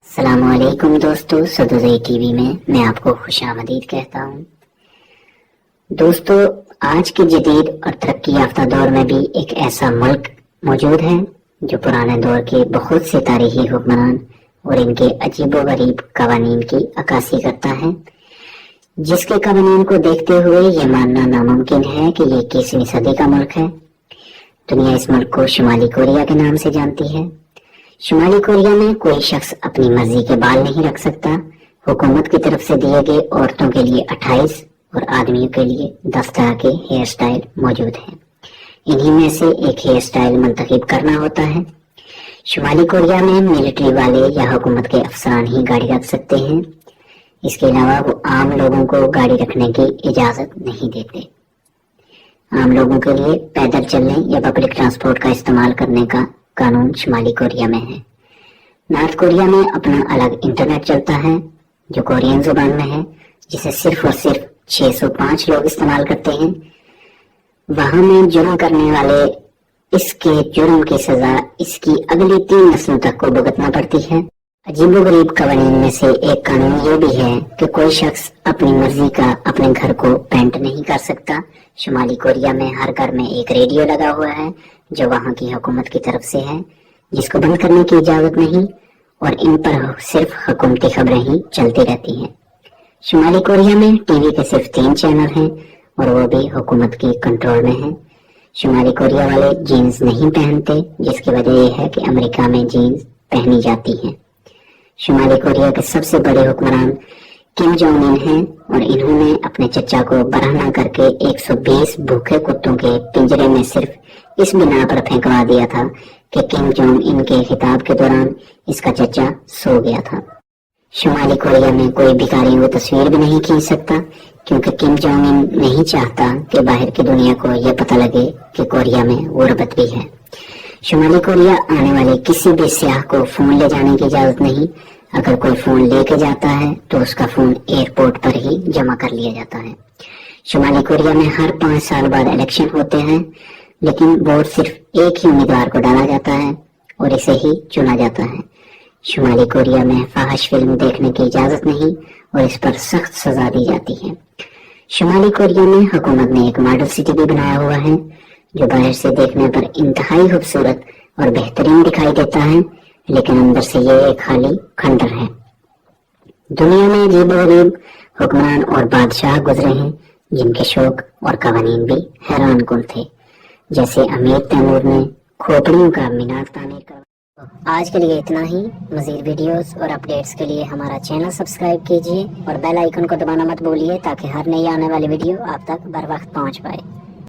السلام علیکم دوستو، سدوزئی ٹی وی میں آپ کو خوش آمدید کہتا ہوں۔ دوستو، آج کے جدید اور ترقی یافتہ دور میں بھی ایک ایسا ملک موجود ہے جو پرانے دور کے بہت سے تاریخی حکمران اور ان کے عجیب و غریب قوانین کی عکاسی کرتا ہے، جس کے قوانین کو دیکھتے ہوئے یہ ماننا ناممکن ہے کہ یہ 21ویں صدی کا ملک ہے۔ دنیا اس ملک کو شمالی کوریا کے نام سے جانتی ہے۔ شمالی کوریا میں کوئی شخص اپنی مرضی کے بال نہیں رکھ سکتا۔ حکومت کی طرف سے دیے گئے عورتوں کے لیے 28 اور آدمیوں کے لیے 10 طرح کے ہیئر سٹائل موجود ہیں۔ انہی میں سے ایک ہیئر سٹائل منتخب کرنا ہوتا ہے۔ شمالی کوریا میں ملٹری والے یا حکومت کے افسران ہی گاڑی رکھ سکتے ہیں۔ اس کے علاوہ وہ عام لوگوں کو گاڑی رکھنے کی اجازت نہیں دیتے۔ عام لوگوں کے لیے پیدل چلنے یا پبلک ٹرانسپورٹ کا استعمال کرنے کا قانون شمالی کوریا میں ہے۔ نارتھ کوریا میں اپنا الگ انٹرنیٹ چلتا ہے جو کورین زبان میں ہے، جسے صرف اور صرف 605 لوگ استعمال کرتے ہیں۔ وہاں میں جرم کرنے والے اس کے جرم کی سزا اس کی اگلی 3 نسلوں تک کو بھگتنا پڑتی ہے۔ عجیب و غریب قوانین میں سے ایک قانون یہ بھی ہے کہ کوئی شخص اپنی مرضی کا اپنے گھر کو پینٹ نہیں کر سکتا۔ شمالی کوریا میں ہر گھر میں ایک ریڈیو لگا ہوا ہے جو وہاں کی حکومت کی طرف سے ہے، جس کو بند کرنے کی اجازت نہیں، اور ان پر صرف حکومتی خبریں ہی چلتی رہتی ہیں۔ شمالی کوریا میں ٹی وی کے صرف 3 چینل ہیں اور وہ بھی حکومت کی کنٹرول میں ہیں۔ شمالی کوریا والے جینز نہیں پہنتے، جس کی وجہ یہ ہے کہ امریکہ میں جینز پہنی جاتی ہیں۔ شمالی کوریا کے سب سے بڑے حکمران کم جونگ ان ہیں، اور انہوں نے اپنے چچا کو برہنہ کر کے 120 بھوکے کتوں کے پنجرے میں صرف اس بنا پر پھینکوا دیا تھا کہ کم جونگ ان کے خطاب کے دوران اس کا چچا سو گیا تھا۔ شمالی کوریا میں کوئی بھکاری ہوئی تصویر بھی نہیں کھینچ سکتا، کیونکہ کم جونگ ان نہیں چاہتا کہ باہر کی دنیا کو یہ پتہ لگے کہ کوریا میں غربت بھی ہے۔ شمالی کوریا آنے والے کسی بھی سیاح کو فون لے جانے کی اجازت نہیں۔ اگر کوئی فون لے کے جاتا ہے تو اس کا فون ایئرپورٹ پر ہی جمع کر لیا جاتا ہے۔ شمالی کوریا میں ہر 5 سال بعد الیکشن ہوتے ہیں، لیکن ووٹ صرف ایک ہی امیدوار کو ڈالا جاتا ہے اور اسے ہی چنا جاتا ہے۔ شمالی کوریا میں فاحش فلم دیکھنے کی اجازت نہیں اور اس پر سخت سزا دی جاتی ہے۔ شمالی کوریا میں حکومت نے ایک ماڈل سٹی بھی بنایا ہوا ہے جو باہر سے دیکھنے پر انتہائی خوبصورت اور بہترین دکھائی دیتا ہے، لیکن اندر سے یہ ایک خالی کھنڈر ہے۔ دنیا میں عجیب و غریب حکمران اور بادشاہ گزرے ہیں جن کے شوق اور قوانین بھی حیران کن تھے، جیسے امیر تیمور نے کھوپڑیوں کا مینار تعمیر کروایا۔ آج کے لیے اتنا ہی۔ مزید ویڈیوز اور اپڈیٹس کے لیے ہمارا چینل سبسکرائب کیجیے اور بیل آئیکن کو دبانا مت بھولیے تاکہ ہر نئی آنے والی ویڈیو آپ تک بر وقت پہنچ پائے۔